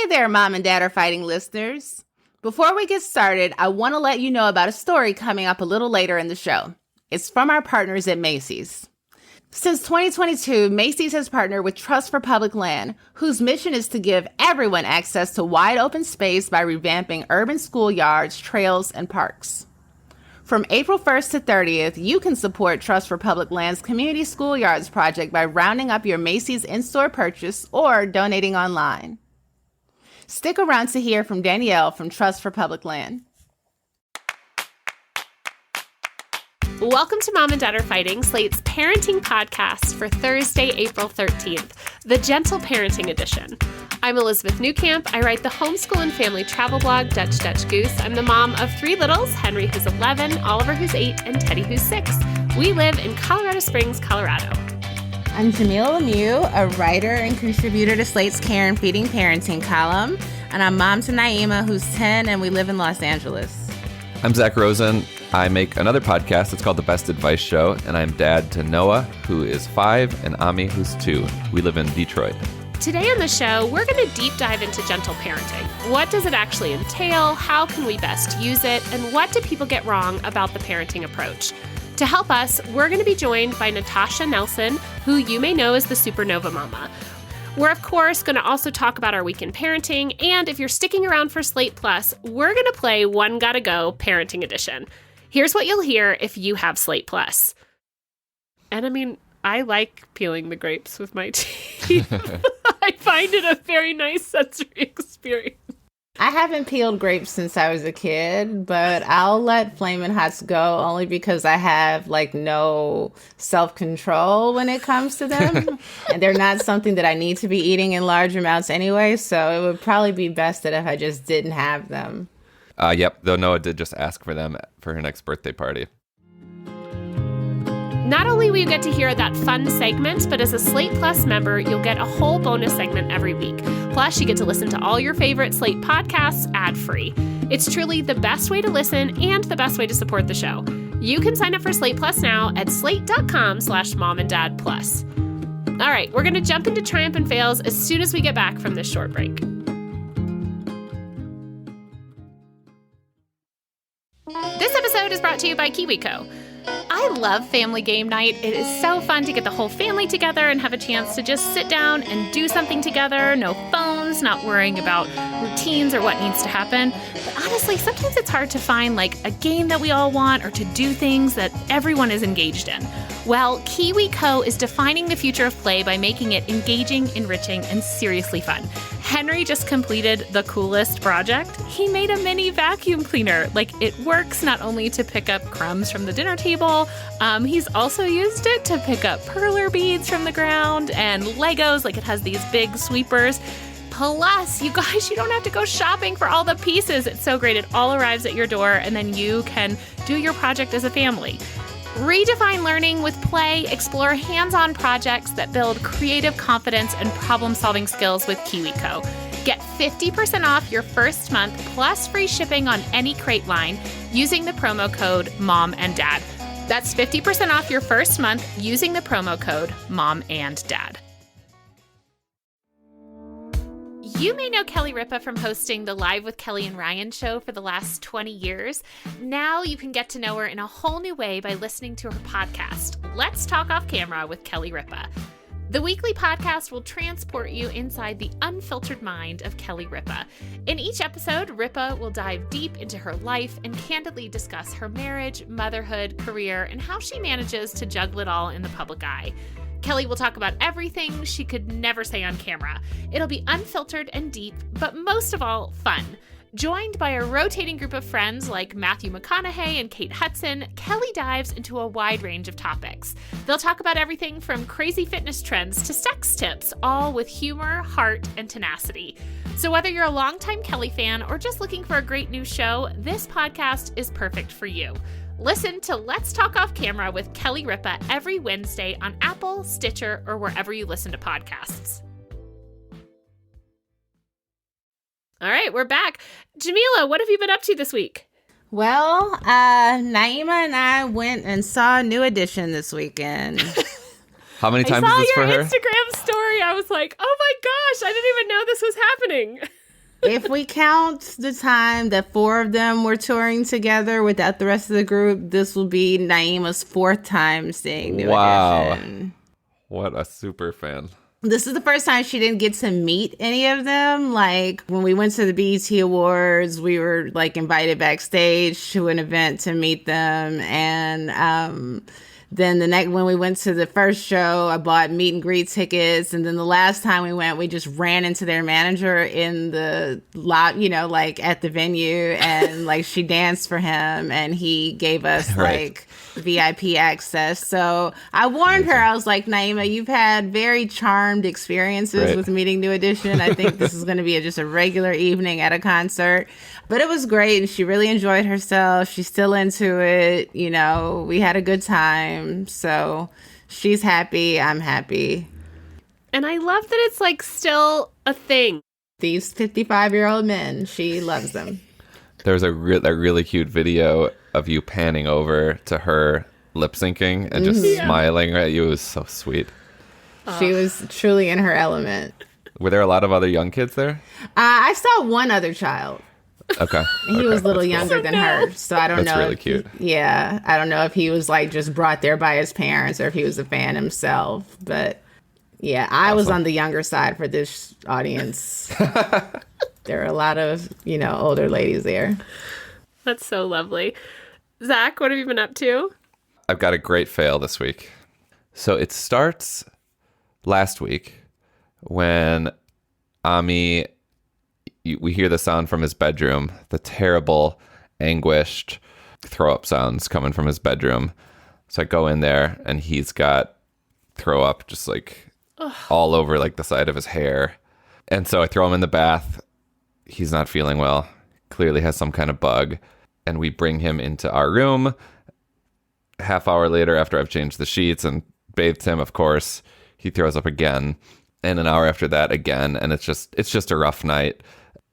there, Mom and Dad Are Fighting listeners. Before we get started, I want to let you know about a story coming up a little later in the show. It's from our partners at Macy's. Since 2022, Macy's has partnered with Trust for Public Land, whose mission is to give everyone access to wide open space by revamping urban schoolyards, trails, and parks. From April 1st to 30th, you can support Trust for Public Land's Community Schoolyards project by rounding up your Macy's in-store purchase or donating online. Stick around to hear from Danielle from Trust for Public Land. Welcome to Mom and Dad Are Fighting, Slate's parenting podcast for Thursday, April 13th, the Gentle Parenting Edition. I'm Elizabeth Newcamp. I write the homeschool and family travel blog, Dutch Goose. I'm the mom of 3 littles, Henry, who's 11, Oliver, who's 8, and Teddy, who's 6. We live in Colorado Springs, Colorado. I'm Jamilah Lemieux, a writer and contributor to Slate's Care and Feeding Parenting column, and I'm mom to Naima, who's 10, and we live in Los Angeles. I'm Zach Rosen. I make another podcast. It's called The Best Advice Show, and I'm dad to Noah, who is 5, and Ami, who's 2. We live in Detroit. Today on the show, we're going to deep dive into gentle parenting. What does it actually entail? How can we best use it? And what do people get wrong about the parenting approach? To help us, we're going to be joined by Natasha Nelson, who you may know as the Supernova Momma. We're, of course, going to also talk about our week in parenting, and if you're sticking around for Slate Plus, we're going to play One Gotta Go Parenting Edition. Here's what you'll hear if you have Slate Plus. And I mean, I like peeling the grapes with my teeth. I find it a very nice sensory experience. I haven't peeled grapes since I was a kid, but I'll let Flamin' Hots go only because I have no self-control when it comes to them. And they're not something that I need to be eating in large amounts anyway, so it would probably be best that if I just didn't have them. Yep, though Noah did just ask for them for her next birthday party. Not only will you get to hear that fun segment, but as a Slate Plus member, you'll get a whole bonus segment every week. Plus, you get to listen to all your favorite Slate podcasts ad-free. It's truly the best way to listen and the best way to support the show. You can sign up for Slate Plus now at slate.com/momanddadplus. All right, we're going to jump into triumph and fails as soon as we get back from this short break. This episode is brought to you by KiwiCo. I love family game night. It is so fun to get the whole family together and have a chance to just sit down and do something together. No phones, not worrying about routines or what needs to happen. But honestly, sometimes it's hard to find a game that we all want or to do things that everyone is engaged in. Well, KiwiCo is defining the future of play by making it engaging, enriching, and seriously fun. Henry just completed the coolest project. He made a mini vacuum cleaner. It works not only to pick up crumbs from the dinner table, he's also used it to pick up perler beads from the ground and Legos. It has these big sweepers. Plus, you guys, you don't have to go shopping for all the pieces. It's so great. It all arrives at your door, and then you can do your project as a family. Redefine learning with play. Explore hands-on projects that build creative confidence and problem-solving skills with KiwiCo. Get 50% off your first month plus free shipping on any crate line using the promo code MOMANDDAD. That's 50% off your first month using the promo code MOMANDDAD. You may know Kelly Ripa from hosting the Live with Kelly and Ryan show for the last 20 years. Now you can get to know her in a whole new way by listening to her podcast, Let's Talk Off Camera with Kelly Ripa. The weekly podcast will transport you inside the unfiltered mind of Kelly Ripa. In each episode, Ripa will dive deep into her life and candidly discuss her marriage, motherhood, career, and how she manages to juggle it all in the public eye. Kelly will talk about everything she could never say on camera. It'll be unfiltered and deep, but most of all, fun. Joined by a rotating group of friends like Matthew McConaughey and Kate Hudson, Kelly dives into a wide range of topics. They'll talk about everything from crazy fitness trends to sex tips, all with humor, heart, and tenacity. So whether you're a longtime Kelly fan or just looking for a great new show, this podcast is perfect for you. Listen to Let's Talk Off Camera with Kelly Ripa every Wednesday on Apple, Stitcher, or wherever you listen to podcasts. All right, we're back. Jamilah, what have you been up to this week? Well, Naima and I went and saw New Edition this weekend. How many times is this for her? I saw your Instagram story. I was like, oh my gosh, I didn't even know this was happening. If we count the time that 4 of them were touring together without the rest of the group, this will be Naima's 4th time seeing New Edition. What a super fan. This is the first time she didn't get to meet any of them. Like, when we went to the BET Awards, we were, like, invited backstage to an event to meet them. And then when we went to the first show, I bought meet and greet tickets. And then the last time we went, we just ran into their manager in the lot, like, at the venue. And, like, she danced for him. And he gave us, Right. like, VIP access. So I warned her. I was like, Naima, you've had very charmed experiences with meeting New Edition. I think this is going to be just a regular evening at a concert. But it was great, and she really enjoyed herself. She's still into it. We had a good time. So she's happy. I'm happy. And I love that it's like still a thing. These 55-year-old men, she loves them. There's a really cute video of you panning over to her lip syncing and just smiling at you. It was so sweet. She was truly in her element. Were there a lot of other young kids there? I saw one other child. Okay. He was a little younger than her, so I don't know. That's really cute. I don't know if he was like just brought there by his parents or if he was a fan himself. But yeah, I was on the younger side for this audience. There are a lot of, older ladies there. That's so lovely. Zach, what have you been up to? I've got a great fail this week. So it starts last week when Ami, we hear the sound from his bedroom, the terrible, anguished throw-up sounds coming from his bedroom. So I go in there and he's got throw up just like all over like the side of his hair. And so I throw him in the bath. He's not feeling well, clearly has some kind of bug. And we bring him into our room. Half hour later, after I've changed the sheets and bathed him, of course, he throws up again. And an hour after that again. And it's just a rough night.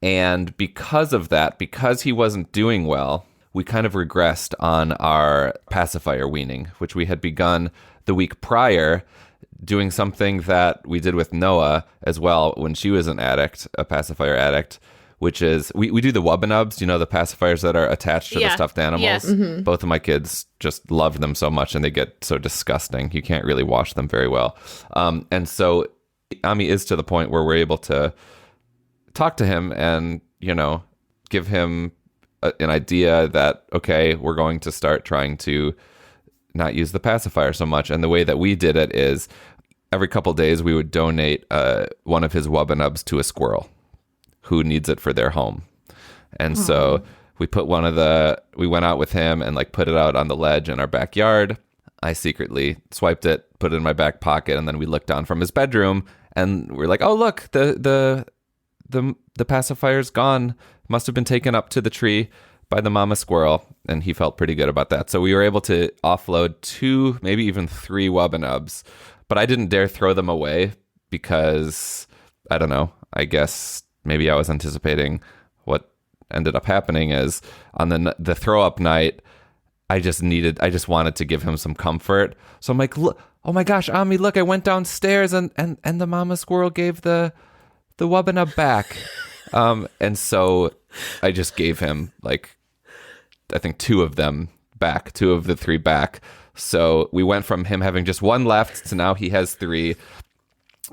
And because of that, because he wasn't doing well, we kind of regressed on our pacifier weaning, which we had begun the week prior, doing something that we did with Noah as well when she was an addict, a pacifier addict, which is we do the wubbanubs, the pacifiers that are attached to the stuffed animals. Yes. Mm-hmm. Both of my kids just love them so much and they get so disgusting. You can't really wash them very well. And so Ami is to the point where we're able to talk to him and, give him an idea that, okay, we're going to start trying to not use the pacifier so much. And the way that we did it is every couple days we would donate one of his wubbanubs to a squirrel who needs it for their home. And so we went out with him and like put it out on the ledge in our backyard. I secretly swiped it, put it in my back pocket, and then we looked down from his bedroom and we're like, oh, look, the pacifier's gone. Must have been taken up to the tree by the mama squirrel. And he felt pretty good about that. So we were able to offload 2, maybe even 3 wubbanubs. But I didn't dare throw them away because, I don't know, I guess maybe I was anticipating what ended up happening is on the throw up night, I just wanted to give him some comfort. So I'm like, look, oh my gosh, Ami, look, I went downstairs and the mama squirrel gave the wubbanub back. And so I just gave him like, I think 2 of them back, 2 of the 3 back. So we went from him having just 1 left to now he has 3.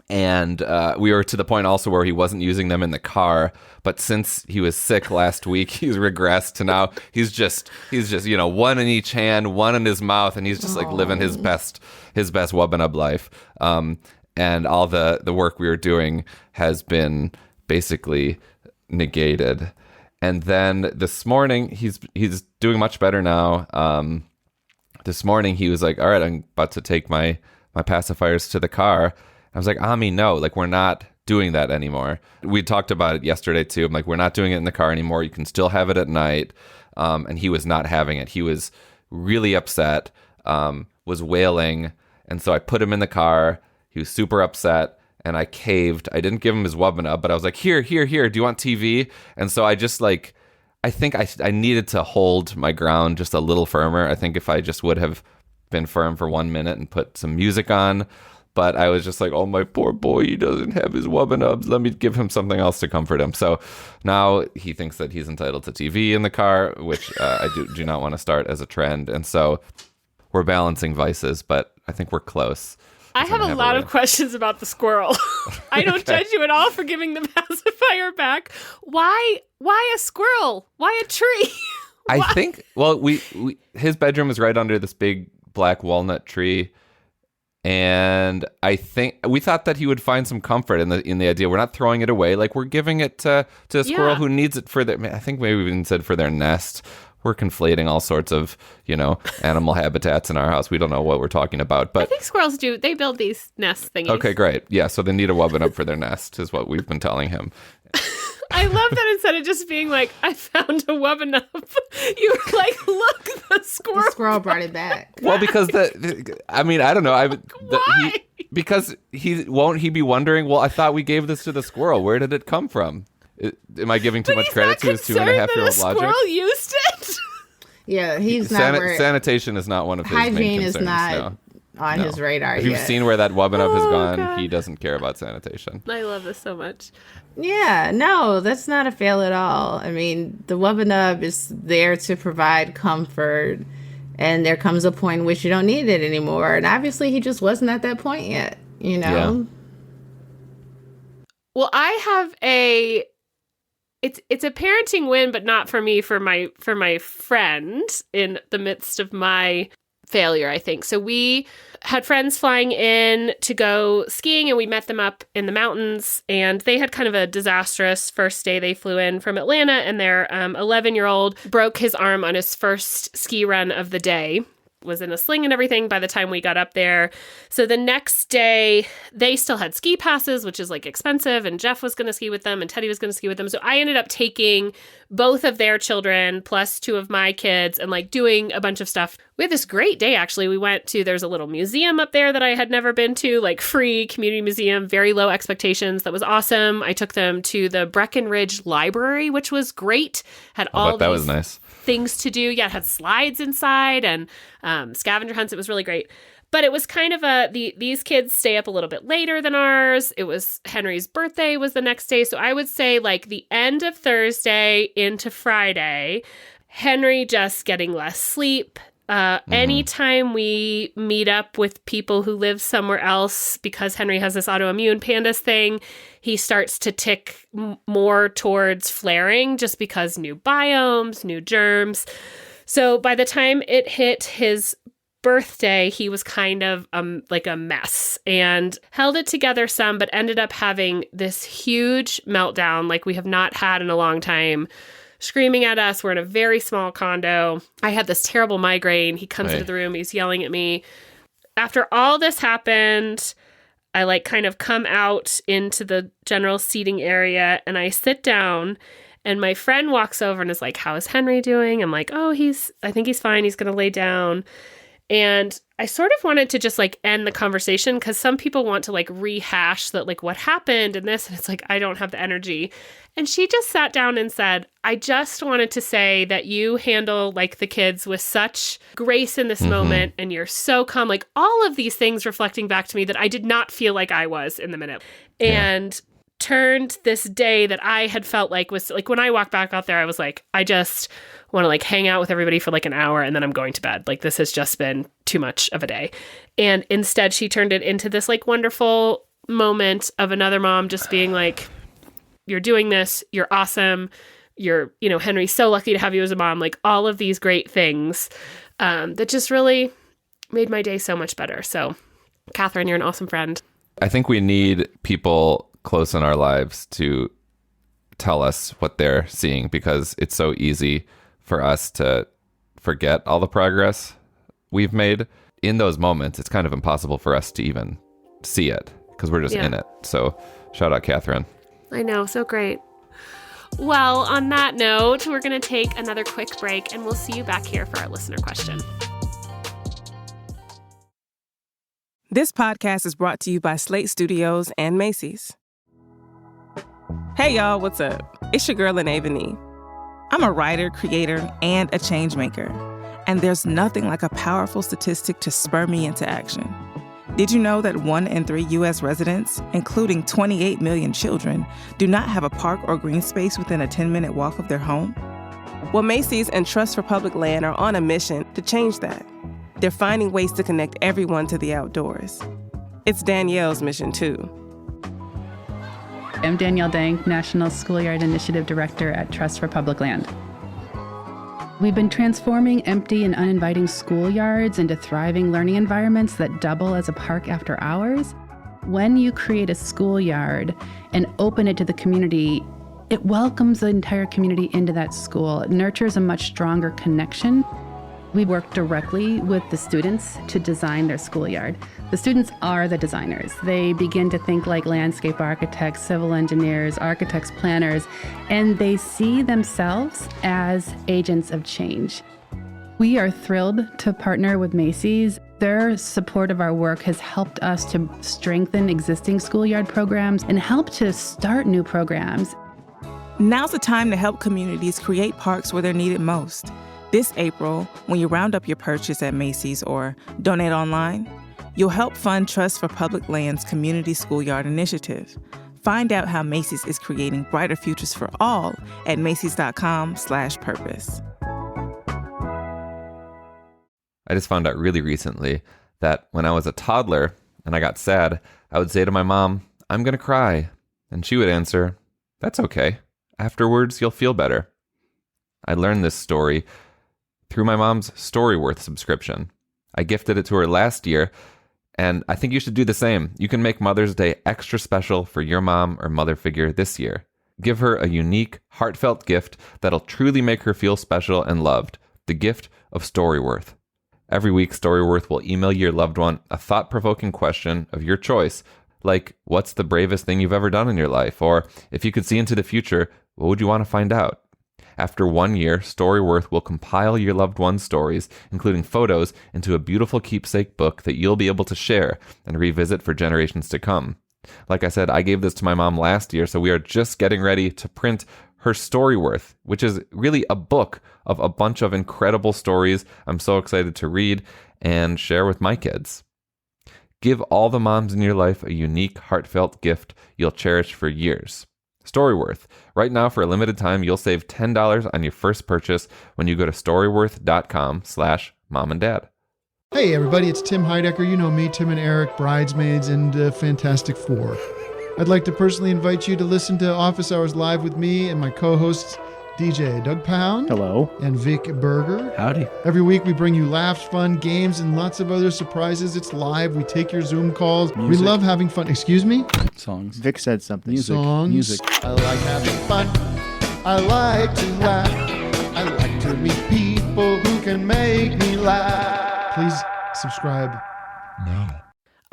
And we were to the point also where he wasn't using them in the car. But since he was sick last week, he's regressed to now he's just 1 in each hand, 1 in his mouth, and he's just like living his best wubbanub life. And all the work we were doing has been basically negated. And then this morning he's doing much better now. This morning he was like, all right, I'm about to take my pacifiers to the car. I was like, Ami, no, like we're not doing that anymore. We talked about it yesterday too. I'm like, we're not doing it in the car anymore. You can still have it at night. And he was not having it. He was really upset, was wailing. And so I put him in the car. He was super upset and I caved. I didn't give him his wubbanub, but I was like, here, do you want TV? And so I just like, I think I needed to hold my ground just a little firmer. I think if I just would have been firm for 1 minute and put some music on, But I was just like, oh, my poor boy, he doesn't have his wubba-nubs. Let me give him something else to comfort him. So now he thinks that he's entitled to TV in the car, which I do not want to start as a trend. And so we're balancing vices, but I think we're close. I have a lot of questions about the squirrel. I don't judge you at all for giving the pacifier back. Why a squirrel? Why a tree? I think, well, his bedroom is right under this big black walnut tree. And I think we thought that he would find some comfort in the idea. We're not throwing it away. Like, we're giving it to a squirrel who needs it for I think maybe we even said for their nest. We're conflating all sorts of, animal habitats in our house. We don't know what we're talking about. But I think squirrels do. They build these nest thingies. Okay, great. Yeah, so they need a wubba-nub for their nest is what we've been telling him. I love that instead of just being like, I found a wubba-nub, you were like, look, the squirrel. The squirrel brought it back. Well, because I don't know. Why? Because he be wondering, well, I thought we gave this to the squirrel. Where did it come from? Am I giving too much credit to his 2.5-year-old logic? Squirrel used it? Yeah, he's not sanitation is not one of his main concerns. Hygiene is not on his radar If yet. you've seen where that wubba-nub has gone, God. He doesn't care about sanitation. I love this so much. Yeah, no, that's not a fail at all. I mean, the wubba-nub is there to provide comfort, and there comes a point in which you don't need it anymore. And obviously, he just wasn't at that point yet, Yeah. Well, I have it's a parenting win, but not for me, for my friend in the midst of my failure, I think. So we had friends flying in to go skiing, and we met them up in the mountains, and they had kind of a disastrous first day. They flew in from Atlanta, and their 11-year-old broke his arm on his first ski run of the day. Was in a sling and everything by the time we got up there. So the next day, they still had ski passes, which is like expensive, and Jeff was going to ski with them, and Teddy was going to ski with them. So I ended up taking both of their children plus 2 of my kids and like doing a bunch of stuff. We had this great day, actually. We went to, there's a little museum up there that I had never been to, like free community museum, very low expectations. That was awesome. I took them to the Breckenridge Library, which was great. Had all that was nice. Things to do. Yeah, it had slides inside and scavenger hunts. It was really great. But it was kind of these kids stay up a little bit later than ours. It was Henry's birthday was the next day. So I would say like the end of Thursday into Friday, Henry just getting less sleep. Anytime we meet up with people who live somewhere else, because Henry has this autoimmune pandas thing, he starts to tick more towards flaring just because new biomes, new germs. So by the time it hit his birthday, he was kind of like a mess and held it together some, but ended up having this huge meltdown like we have not had in a long time. Screaming at us. We're in a very small condo. I had this terrible migraine. He comes into the room. He's yelling at me. After all this happened, I like kind of come out into the general seating area and I sit down and my friend walks over and is like, how is Henry doing? I'm like, oh, I think he's fine. He's going to lay down. And I sort of wanted to just like end the conversation because some people want to like rehash that like what happened and this. And it's like, I don't have the energy. And she just sat down and said, I just wanted to say that you handle like the kids with such grace in this moment. And you're so calm, like all of these things reflecting back to me that I did not feel like I was in the minute. And turned this day that I had felt like was like when I walked back out there, I was like, I just want to like hang out with everybody for like an hour and then I'm going to bed. Like this has just been too much of a day. And instead she turned it into this like wonderful moment of another mom just being like, you're doing this, you're awesome. You're, Henry's so lucky to have you as a mom. Like all of these great things that just really made my day so much better. So Catherine, you're an awesome friend. I think we need people close in our lives to tell us what they're seeing because it's so easy for us to forget all the progress we've made. In those moments, it's kind of impossible for us to even see it because we're just in it. So shout out Catherine. I know, so great. Well, on that note, we're going to take another quick break and we'll see you back here for our listener question. This podcast is brought to you by Slate Studios and Macy's. Hey, y'all, what's up? It's your girl, Ebony. I'm a writer, creator, and a change maker. And there's nothing like a powerful statistic to spur me into action. Did you know that 1 in 3 U.S. residents, including 28 million children, do not have a park or green space within a 10-minute walk of their home? Well, Macy's and Trust for Public Land are on a mission to change that. They're finding ways to connect everyone to the outdoors. It's Danielle's mission, too. I'm Danielle Dank, National Schoolyard Initiative Director at Trust for Public Land. We've been transforming empty and uninviting schoolyards into thriving learning environments that double as a park after hours. When you create a schoolyard and open it to the community, it welcomes the entire community into that school. It nurtures a much stronger connection. We work directly with the students to design their schoolyard. The students are the designers. They begin to think like landscape architects, civil engineers, architects, planners, and they see themselves as agents of change. We are thrilled to partner with Macy's. Their support of our work has helped us to strengthen existing schoolyard programs and help to start new programs. Now's the time to help communities create parks where they're needed most. This April, when you round up your purchase at Macy's or donate online, you'll help fund Trust for Public Land's Community Schoolyard Initiative. Find out how Macy's is creating brighter futures for all at macys.com/purpose. I just found out really recently that when I was a toddler and I got sad, I would say to my mom, "I'm going to cry." And she would answer, "That's okay. Afterwards, you'll feel better." I learned this story through my mom's Storyworth subscription. I gifted it to her last year, and I think you should do the same. You can make Mother's Day extra special for your mom or mother figure this year. Give her a unique, heartfelt gift that'll truly make her feel special and loved. The gift of Storyworth. Every week, Storyworth will email your loved one a thought-provoking question of your choice, like, what's the bravest thing you've ever done in your life? Or, if you could see into the future, what would you want to find out? After 1 year, Storyworth will compile your loved one's stories, including photos, into a beautiful keepsake book that you'll be able to share and revisit for generations to come. Like I said, I gave this to my mom last year, so we are just getting ready to print her Storyworth, which is really a book of a bunch of incredible stories I'm so excited to read and share with my kids. Give all the moms in your life a unique, heartfelt gift you'll cherish for years. Storyworth. Right now, for a limited time, you'll save $10 on your first purchase when you go to storyworth.com/momanddad. Hey everybody, it's Tim Heidecker. You know me, Tim and Eric, Bridesmaids, and Fantastic Four. I'd like to personally invite you to listen to Office Hours Live with me and my co-hosts, DJ Doug Pound. Hello. And Vic Berger. Howdy. Every week we bring you laughs, fun, games, and lots of other surprises. It's live. We take your Zoom calls. Music. We love having fun. Excuse me? Songs. Vic said something. Music. Songs. Music. I like having fun. I like to laugh. I like to meet people who can make me laugh. Please subscribe now.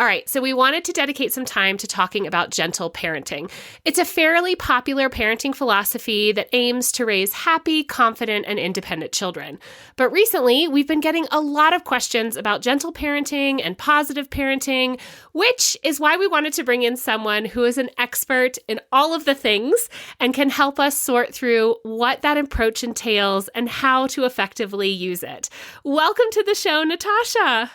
All right, so we wanted to dedicate some time to talking about gentle parenting. It's a fairly popular parenting philosophy that aims to raise happy, confident, and independent children. But recently, we've been getting a lot of questions about gentle parenting and positive parenting, which is why we wanted to bring in someone who is an expert in all of the things and can help us sort through what that approach entails and how to effectively use it. Welcome to the show, Natasha.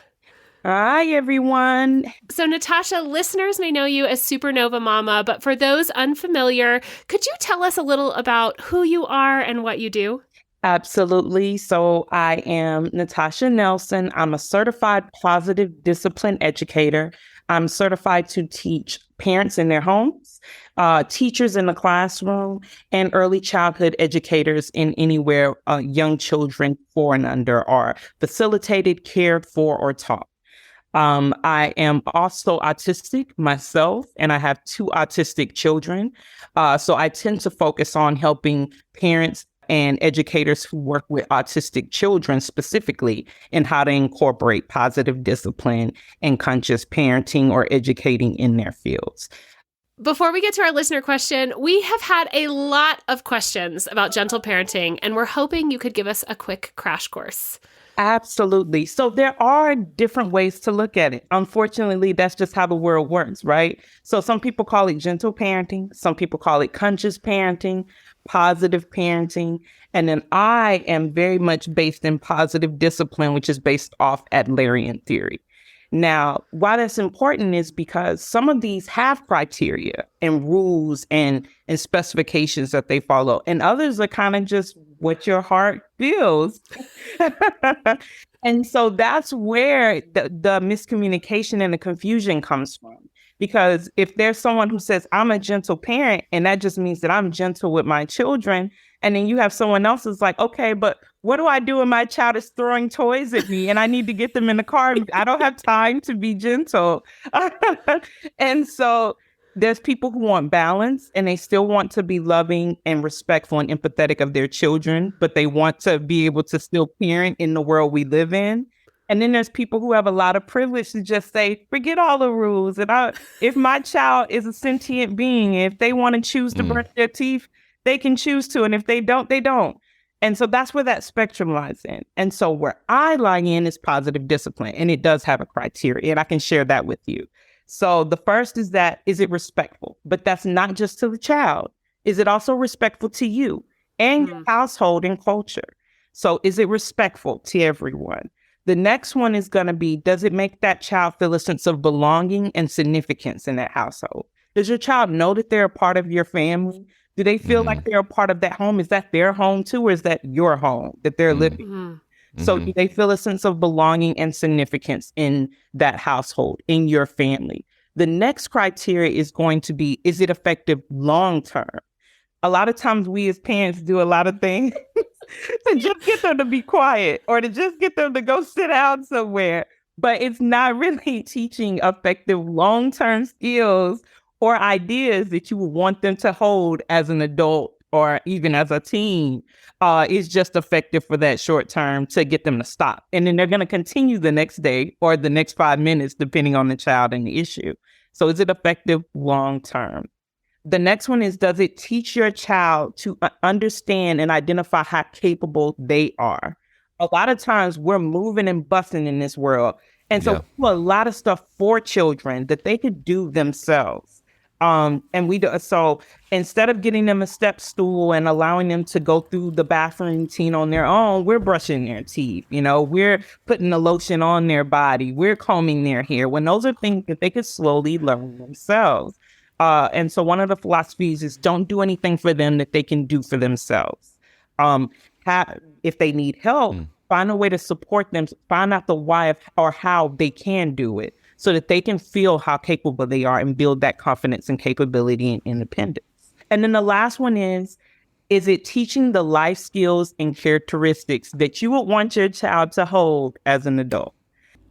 Hi, everyone. So, Natasha, listeners may know you as Supernova Momma, but for those unfamiliar, could you tell us a little about who you are and what you do? Absolutely. So I am Natasha Nelson. I'm a certified positive discipline educator. I'm certified to teach parents in their homes, teachers in the classroom, and early childhood educators in anywhere young children 4 and under are facilitated, cared for, or taught. I am also autistic myself, and I have 2 autistic children. So I tend to focus on helping parents and educators who work with autistic children specifically in how to incorporate positive discipline and conscious parenting or educating in their fields. Before we get to our listener question, we have had a lot of questions about gentle parenting, and we're hoping you could give us a quick crash course. Absolutely. So there are different ways to look at it. Unfortunately, that's just how the world works, right? So some people call it gentle parenting. Some people call it conscious parenting, positive parenting. And then I am very much based in positive discipline, which is based off Adlerian theory. Now, why that's important is because some of these have criteria and rules and specifications that they follow, and others are kind of just what your heart feels. And so that's where the miscommunication and the confusion comes from. Because if there's someone who says, I'm a gentle parent, and that just means that I'm gentle with my children, and then you have someone else who's like, okay, but what do I do when my child is throwing toys at me and I need to get them in the car? I don't have time to be gentle. And so there's people who want balance, and they still want to be loving and respectful and empathetic of their children, but they want to be able to still parent in the world we live in. And then there's people who have a lot of privilege to just say, forget all the rules. And if my child is a sentient being, if they want to choose to brush their teeth, they can choose to. And if they don't, they don't. And so that's where that spectrum lies in. And so where I lie in is positive discipline. And it does have a criteria. And I can share that with you. So the first is it respectful? But that's not just to the child. Is it also respectful to you and your household and culture? So is it respectful to everyone? The next one is going to be, does it make that child feel a sense of belonging and significance in that household? Does your child know that they're a part of your family? Do they feel like they're a part of that home? Is that their home too, or is that your home that they're living in? So do they feel a sense of belonging and significance in that household, in your family? The next criteria is going to be, is it effective long term? A lot of times we as parents do a lot of things to just get them to be quiet or to just get them to go sit down somewhere. But it's not really teaching effective long-term skills or ideas that you would want them to hold as an adult or even as a teen. Is just effective for that short term to get them to stop. And then they're going to continue the next day or the next 5 minutes, depending on the child and the issue. So is it effective long term? The next one is, does it teach your child to understand and identify how capable they are? A lot of times we're moving and busting in this world. And so we do a lot of stuff for children that they could do themselves. And we do, so instead of getting them a step stool and allowing them to go through the bathroom routine on their own, we're brushing their teeth. We're putting the lotion on their body. We're combing their hair, when those are things that they could slowly learn themselves. And so one of the philosophies is, don't do anything for them that they can do for themselves. If they need help, find a way to support them, find out the why or how they can do it, so that they can feel how capable they are and build that confidence and capability and independence. And then the last one is it teaching the life skills and characteristics that you would want your child to hold as an adult?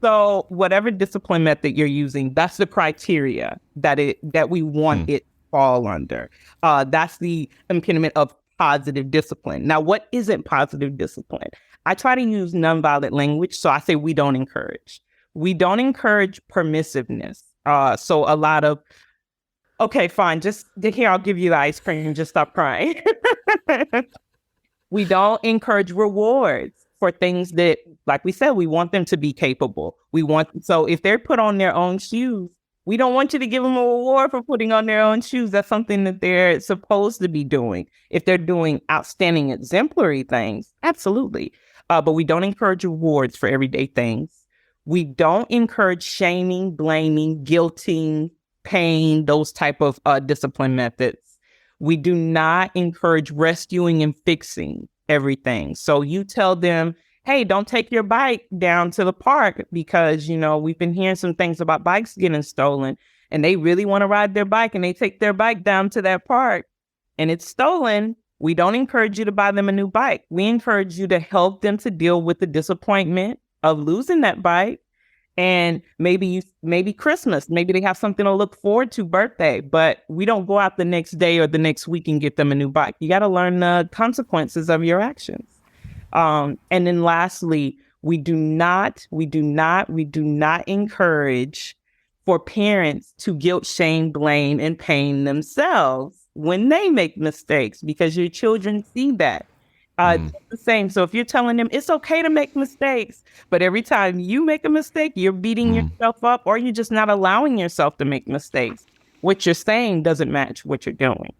So whatever discipline method you're using, that's the criteria that we want it to fall under. That's the impediment of positive discipline. Now, what isn't positive discipline? I try to use nonviolent language, so I say we don't encourage. We don't encourage permissiveness. So a lot of, okay, fine, just here, I'll give you the ice cream and just stop crying. We don't encourage rewards for things that, like we said, we want them to be capable. So if they're put on their own shoes, we don't want you to give them a reward for putting on their own shoes. That's something that they're supposed to be doing. If they're doing outstanding, exemplary things, absolutely. But we don't encourage rewards for everyday things. We don't encourage shaming, blaming, guilting, pain, those type of discipline methods. We do not encourage rescuing and fixing everything. So you tell them, hey, don't take your bike down to the park because, we've been hearing some things about bikes getting stolen, and they really want to ride their bike and they take their bike down to that park and it's stolen. We don't encourage you to buy them a new bike. We encourage you to help them to deal with the disappointment of losing that bike. And maybe Christmas, maybe they have something to look forward to, birthday, but we don't go out the next day or the next week and get them a new bike. You got to learn the consequences of your actions. And then lastly, we do not encourage for parents to guilt, shame, blame, and pain themselves when they make mistakes, because your children see that. It's the same. So if you're telling them it's okay to make mistakes, but every time you make a mistake, you're beating yourself up, or you're just not allowing yourself to make mistakes, what you're saying doesn't match what you're doing.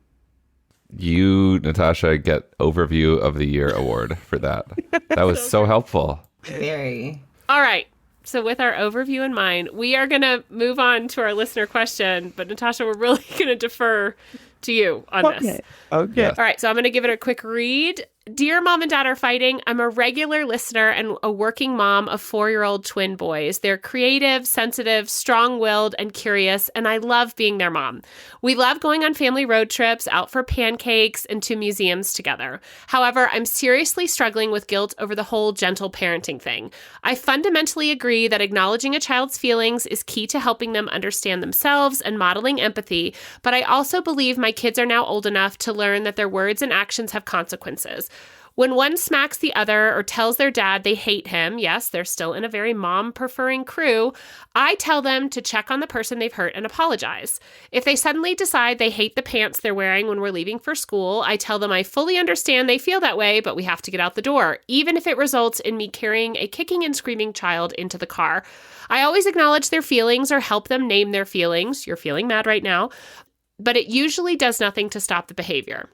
You, Natasha, get Overview of the Year award for that. That was so helpful. Very. All right. So with our overview in mind, we are going to move on to our listener question. But Natasha, we're really going to defer to you on this. Okay. All right. So I'm going to give it a quick read. Dear Mom and Dad Are Fighting, I'm a regular listener and a working mom of 4-year-old twin boys. They're creative, sensitive, strong-willed, and curious, and I love being their mom. We love going on family road trips, out for pancakes, and to museums together. However, I'm seriously struggling with guilt over the whole gentle parenting thing. I fundamentally agree that acknowledging a child's feelings is key to helping them understand themselves and modeling empathy, but I also believe my kids are now old enough to learn that their words and actions have consequences. When one smacks the other or tells their dad they hate him, yes, they're still in a very mom-preferring crew, I tell them to check on the person they've hurt and apologize. If they suddenly decide they hate the pants they're wearing when we're leaving for school, I tell them I fully understand they feel that way, but we have to get out the door, even if it results in me carrying a kicking and screaming child into the car. I always acknowledge their feelings or help them name their feelings. You're feeling mad right now. But it usually does nothing to stop the behavior.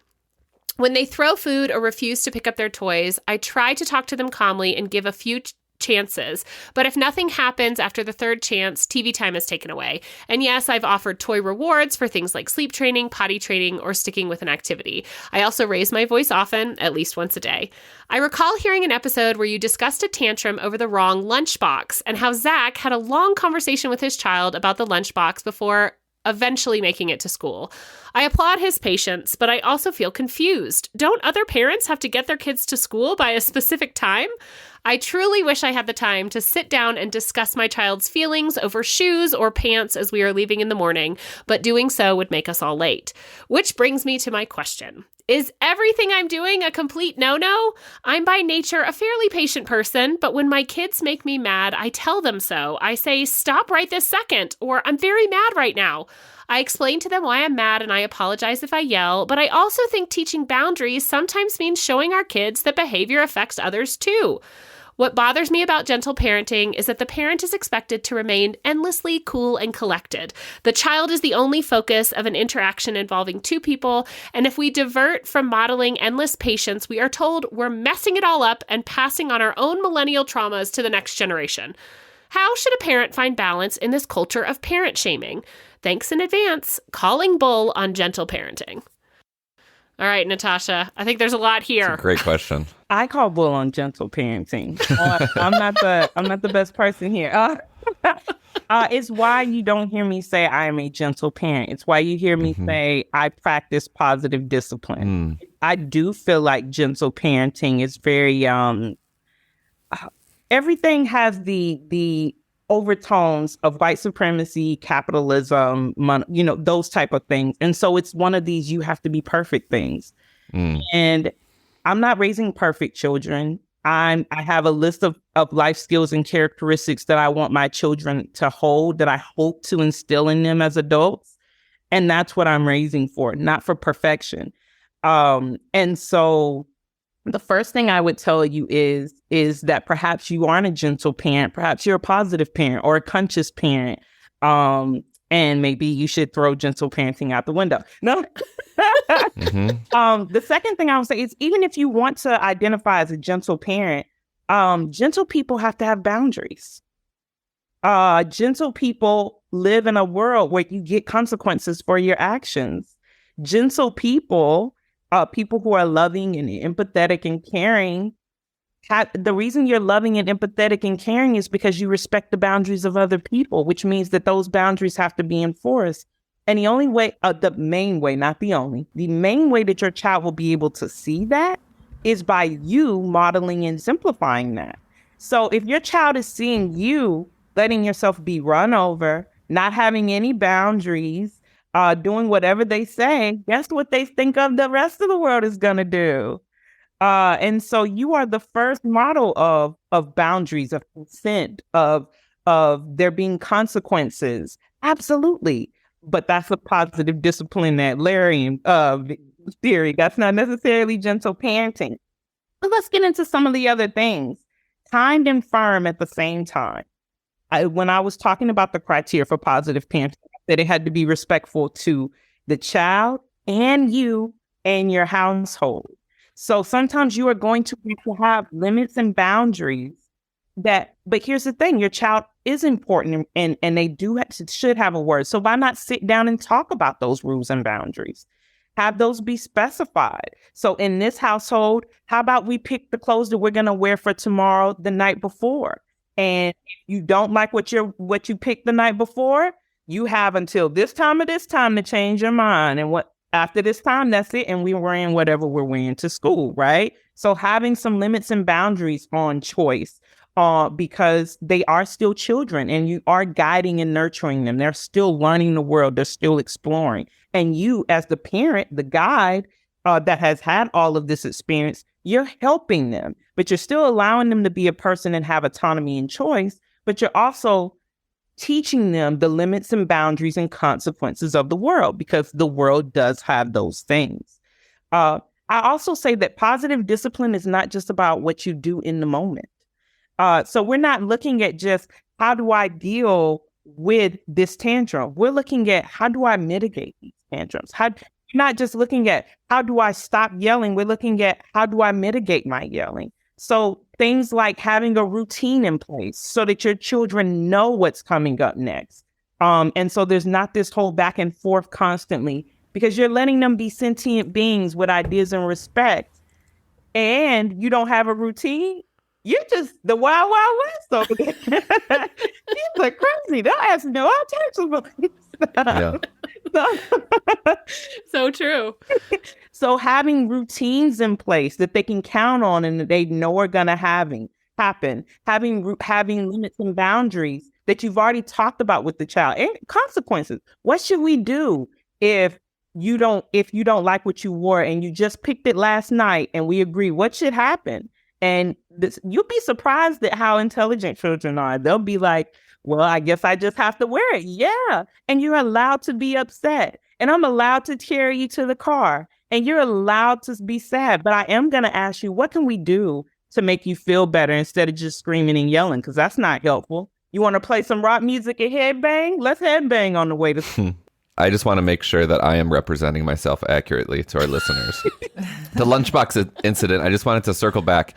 When they throw food or refuse to pick up their toys, I try to talk to them calmly and give a few chances. But if nothing happens after the third chance, TV time is taken away. And yes, I've offered toy rewards for things like sleep training, potty training, or sticking with an activity. I also raise my voice often, at least once a day. I recall hearing an episode where you discussed a tantrum over the wrong lunchbox and how Zach had a long conversation with his child about the lunchbox before eventually making it to school. I applaud his patience, but I also feel confused. Don't other parents have to get their kids to school by a specific time? I truly wish I had the time to sit down and discuss my child's feelings over shoes or pants as we are leaving in the morning, but doing so would make us all late. Which brings me to my question. Is everything I'm doing a complete no-no? I'm by nature a fairly patient person, but when my kids make me mad, I tell them so. I say, stop right this second, or I'm very mad right now. I explain to them why I'm mad and I apologize if I yell, but I also think teaching boundaries sometimes means showing our kids that behavior affects others too. What bothers me about gentle parenting is that the parent is expected to remain endlessly cool and collected. The child is the only focus of an interaction involving two people, and if we divert from modeling endless patience, we are told we're messing it all up and passing on our own millennial traumas to the next generation. How should a parent find balance in this culture of parent shaming? Thanks in advance. Calling bull on gentle parenting. All right, Natasha, I think there's a lot here. That's a great question. I call bull on gentle parenting. I'm not the best person here. It's why you don't hear me say I am a gentle parent. It's why you hear me say I practice positive discipline. I do feel like gentle parenting is very everything has the overtones of white supremacy, capitalism, those type of things. And so it's one of these you have to be perfect things. And I'm not raising perfect children. I have a list of life skills and characteristics that I want my children to hold, that I hope to instill in them as adults. And that's what I'm raising for, not for perfection. And so the first thing I would tell you is that perhaps you aren't a gentle parent, perhaps you're a positive parent or a conscious parent, and maybe you should throw gentle parenting out the window. No. The second thing I would say is even if you want to identify as a gentle parent, gentle people have to have boundaries. Gentle people live in a world where you get consequences for your actions. Gentle people, people who are loving and empathetic and caring, the reason you're loving and empathetic and caring is because you respect the boundaries of other people, which means that those boundaries have to be enforced. And the only way, the main way, not the only, the main way that your child will be able to see that is by you modeling and simplifying that. So if your child is seeing you letting yourself be run over, not having any boundaries, doing whatever they say, guess what they think of the rest of the world is going to do? And so you are the first model of boundaries, of consent, of there being consequences. Absolutely. But that's a positive disciplinarian theory. That's not necessarily gentle parenting. But let's get into some of the other things. Kind and firm at the same time. When I was talking about the criteria for positive parenting, that it had to be respectful to the child and you and your household. So sometimes you are going to have limits and boundaries but here's the thing, your child is important and they should have a word. So why not sit down and talk about those rules and boundaries? Have those be specified. So in this household, how about we pick the clothes that we're going to wear for tomorrow the night before? And if you don't like what you picked the night before, you have until this time to change your mind. And after this time, that's it. And we're wearing whatever we're wearing to school, right? So having some limits and boundaries on choice, because they are still children and you are guiding and nurturing them. They're still learning the world. They're still exploring. And you, as the parent, the guide that has had all of this experience, you're helping them, but you're still allowing them to be a person and have autonomy and choice, but you're also teaching them the limits and boundaries and consequences of the world, because the world does have those things. I also say that positive discipline is not just about what you do in the moment. So we're not looking at just how do I deal with this tantrum. We're looking at how do I mitigate these tantrums? Not just looking at how do I stop yelling. We're looking at how do I mitigate my yelling? So things like having a routine in place so that your children know what's coming up next. And so there's not this whole back and forth constantly, because you're letting them be sentient beings with ideas and respect. And you don't have a routine. You're just the wild, wild west over there. You're like crazy. They'll ask me all types of So true. So having routines in place that they can count on and that they know are going to happen, having limits and boundaries that you've already talked about with the child, and consequences. What should we do if you don't like what you wore and you just picked it last night and we agree? What should happen? And you'll be surprised at how intelligent children are. They'll be like, well, I guess I just have to wear it. Yeah. And you're allowed to be upset. And I'm allowed to carry you to the car. And you're allowed to be sad. But I am going to ask you, what can we do to make you feel better instead of just screaming and yelling? Because that's not helpful. You want to play some rock music and headbang? Let's headbang on the way to school. I just want to make sure that I am representing myself accurately to our listeners. The lunchbox incident, I just wanted to circle back.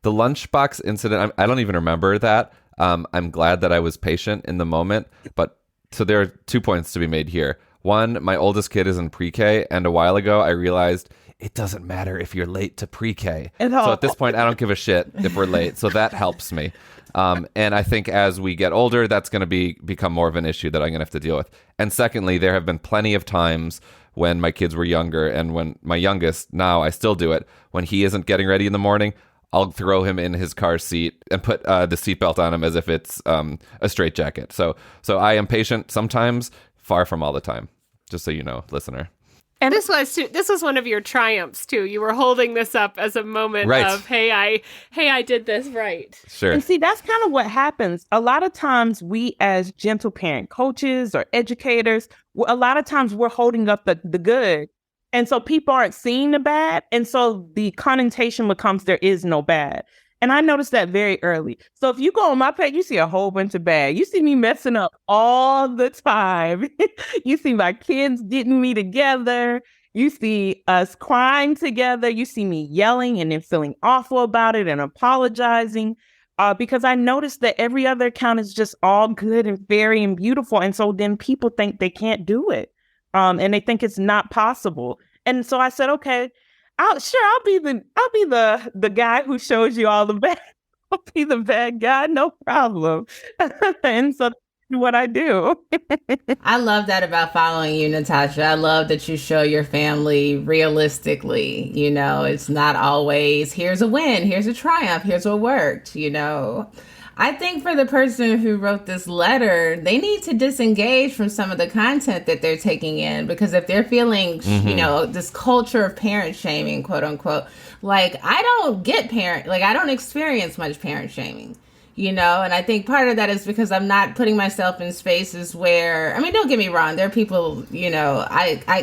The lunchbox incident, I don't even remember that. I'm glad that I was patient in the moment. But so there are 2 points to be made here. One, my oldest kid is in pre-K, and a while ago I realized it doesn't matter if you're late to pre-K. So at this point, I don't give a shit if we're late. So that helps me. And I think as we get older, that's going to become more of an issue that I'm going to have to deal with. And secondly, there have been plenty of times when my kids were younger, and when my youngest, now I still do it, when he isn't getting ready in the morning, I'll throw him in his car seat and put the seatbelt on him as if it's a straitjacket. So I am patient sometimes, far from all the time, just so you know, listener. And this was one of your triumphs too. You were holding this up as a moment of, hey, I did this right. Sure. And see, that's kind of what happens. A lot of times we as gentle parent coaches or educators, a lot of times we're holding up the good. And so people aren't seeing the bad. And so the connotation becomes there is no bad. And I noticed that very early. So if you go on my page, you see a whole bunch of bad. You see me messing up all the time. You see my kids getting me together. You see us crying together. You see me yelling and then feeling awful about it and apologizing. Because I noticed that every other account is just all good and fairy and beautiful. And so then people think they can't do it. And they think it's not possible. And so I said, okay, I'll be the guy who shows you all the bad. I'll be the bad guy, no problem. And so that's what I do. I love that about following you, Natasha. I love that you show your family realistically. You know, it's not always here's a win, here's a triumph, here's what worked, you know. I think for the person who wrote this letter, they need to disengage from some of the content that they're taking in, because if they're feeling, you know, this culture of parent shaming, quote unquote, like I don't experience much parent shaming, you know, and I think part of that is because I'm not putting myself in spaces where, I mean, don't get me wrong, there are people, you know,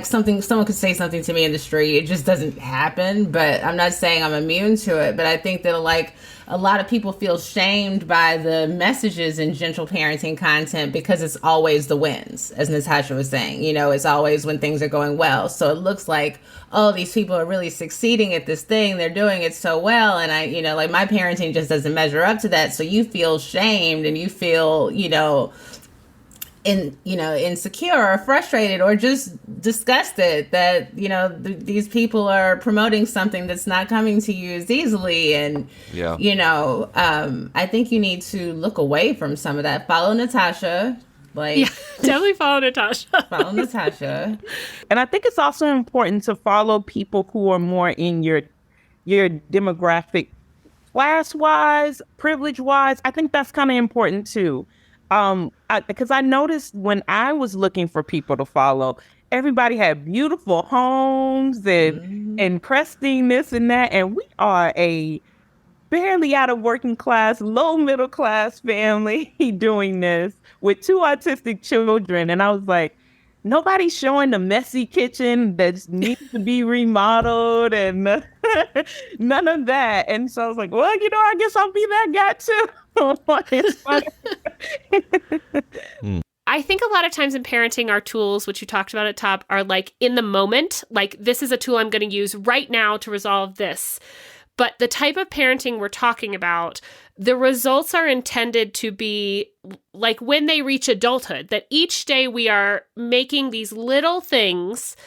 someone could say something to me in the street, it just doesn't happen, but I'm not saying I'm immune to it, but I think that like a lot of people feel shamed by the messages in gentle parenting content because it's always the wins, as Natasha was saying. You know, it's always when things are going well. So it looks like, oh, these people are really succeeding at this thing. They're doing it so well. And I, you know, like my parenting just doesn't measure up to that. So you feel shamed and you feel, insecure or frustrated or just disgusted that these people are promoting something that's not coming to you as easily. And I think you need to look away from some of that. Follow Natasha. Definitely follow Natasha. Follow Natasha. And I think it's also important to follow people who are more in your demographic, class-wise, privilege-wise. I think that's kind of important too. Because I noticed when I was looking for people to follow, everybody had beautiful homes and prestige this and that. And we are a barely out of working class, low middle class family doing this with 2 autistic children. And I was like, nobody's showing the messy kitchen that needs to be remodeled and none of that. And so I was like, well, I guess I'll be that guy too. I think a lot of times in parenting, our tools, which you talked about at top, are like in the moment. Like, this is a tool I'm going to use right now to resolve this. But the type of parenting we're talking about, the results are intended to be like when they reach adulthood, that each day we are making these little things.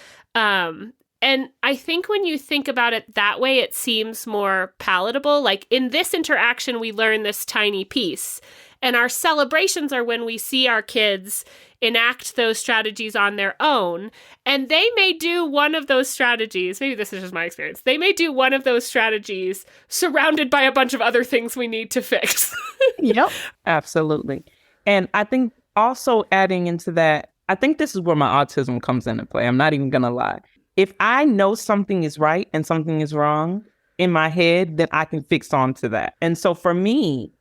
And I think when you think about it that way, it seems more palatable. Like in this interaction, we learn this tiny piece. And our celebrations are when we see our kids enact those strategies on their own. And they may do one of those strategies. Maybe this is just my experience. They may do one of those strategies surrounded by a bunch of other things we need to fix. Yep, absolutely. And I think also adding into that, I think this is where my autism comes into play. I'm not even going to lie. If I know something is right and something is wrong in my head, then I can fix onto that. And so for me,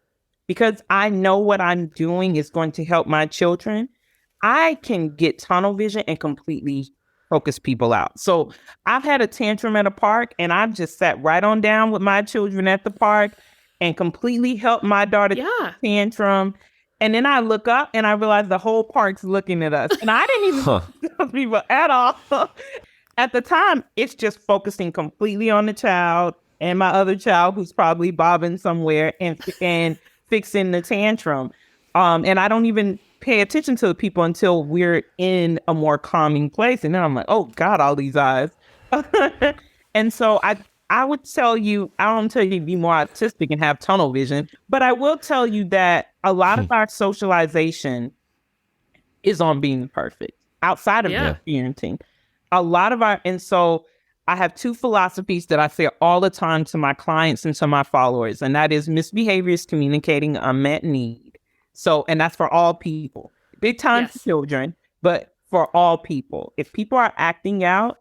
because I know what I'm doing is going to help my children, I can get tunnel vision and completely focus people out. So I've had a tantrum at a park and I've just sat right on down with my children at the park and completely helped my daughter tantrum. And then I look up and I realize the whole park's looking at us. And I didn't even tell people at all. At the time, it's just focusing completely on the child and my other child who's probably bobbing somewhere and fixing the tantrum. And I don't even pay attention to the people until we're in a more calming place. And then I'm like, oh God, all these eyes. And so I would tell you, I don't tell you to be more autistic and have tunnel vision, but I will tell you that a lot of our socialization is on being perfect outside of parenting. And so I have 2 philosophies that I say all the time to my clients and to my followers, and that is misbehavior is communicating unmet need. So, and that's for all people, big time for children, but for all people. If people are acting out,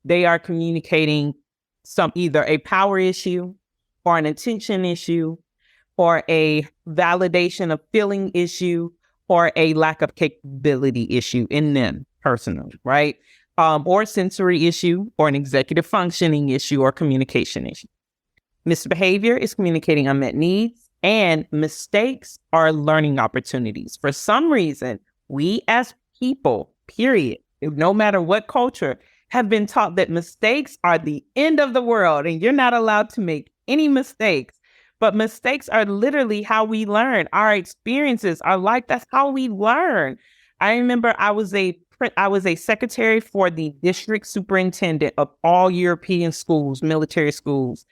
they are communicating either a power issue or an attention issue or a validation of feeling issue or a lack of capability issue in them personally, right? Or sensory issue, or an executive functioning issue, or communication issue. Misbehavior is communicating unmet needs, and mistakes are learning opportunities. For some reason, we as people, period, no matter what culture, have been taught that mistakes are the end of the world, and you're not allowed to make any mistakes. But mistakes are literally how we learn. Our experiences are like, that's how we learn. I remember I was a secretary for the district superintendent of all European schools, military schools.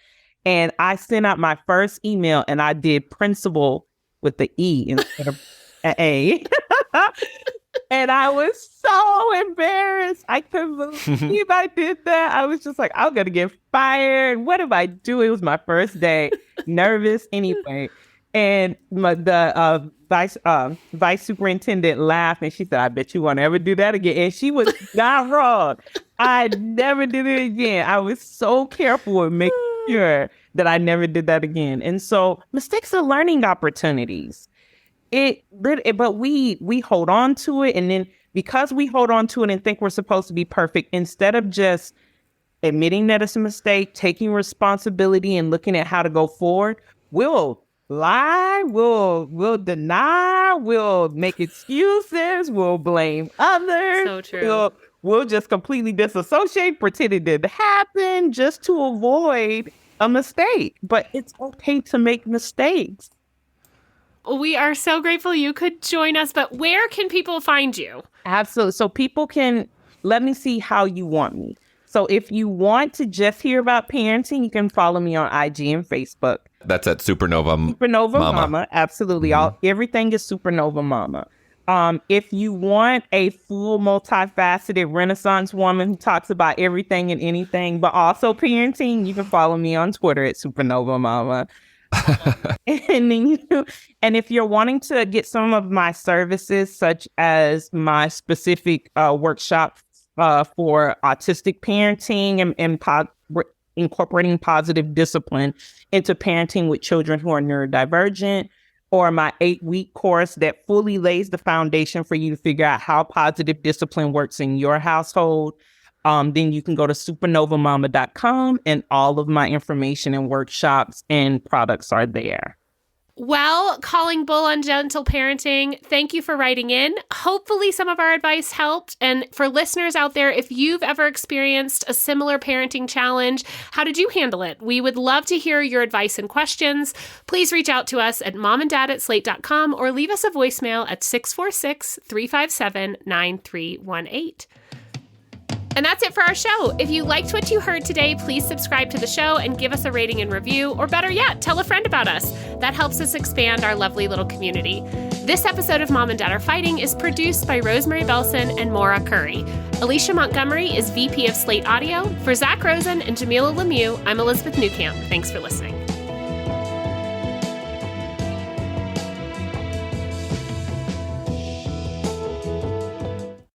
And I sent out my first email and I did principal with the E instead of an A. And I was so embarrassed. I couldn't believe I did that. I was just like, I'm going to get fired. What if I do? It was my first day. Nervous anyway. And the vice superintendent laughed and she said, I bet you won't ever do that again. And she was not wrong. I never did it again. I was so careful with making sure that I never did that again. And so mistakes are learning opportunities. But we hold on to it. And then because we hold on to it and think we're supposed to be perfect, instead of just admitting that it's a mistake, taking responsibility and looking at how to go forward, we'll lie, we'll deny, we'll make excuses, we'll blame others. So true. We'll just completely disassociate, pretend it didn't happen, just to avoid a mistake. But it's okay to make mistakes. We are so grateful you could join us, but where can people find you? Absolutely. So people can, let me see how you want me. So if you want to just hear about parenting, you can follow me on IG and Facebook. That's at Supernova Mama. Absolutely. Everything is Supernova Mama. If you want a full multifaceted Renaissance woman who talks about everything and anything, but also parenting, you can follow me on Twitter at Supernova Mama. And if you're wanting to get some of my services, such as my specific workshop for autistic parenting and incorporating positive discipline into parenting with children who are neurodivergent, or my 8-week course that fully lays the foundation for you to figure out how positive discipline works in your household, then you can go to supernovamama.com, and all of my information and workshops and products are there. Well, calling bull on gentle parenting, thank you for writing in. Hopefully some of our advice helped. And for listeners out there, if you've ever experienced a similar parenting challenge, how did you handle it? We would love to hear your advice and questions. Please reach out to us at momanddad@slate.com or leave us a voicemail at 646-357-9318. And that's it for our show. If you liked what you heard today, please subscribe to the show and give us a rating and review, or better yet, tell a friend about us. That helps us expand our lovely little community. This episode of Mom and Dad Are Fighting is produced by Rosemary Belson and Maura Curry. Alicia Montgomery is VP of Slate Audio. For Zach Rosen and Jamilah Lemieux, I'm Elizabeth Newcamp. Thanks for listening.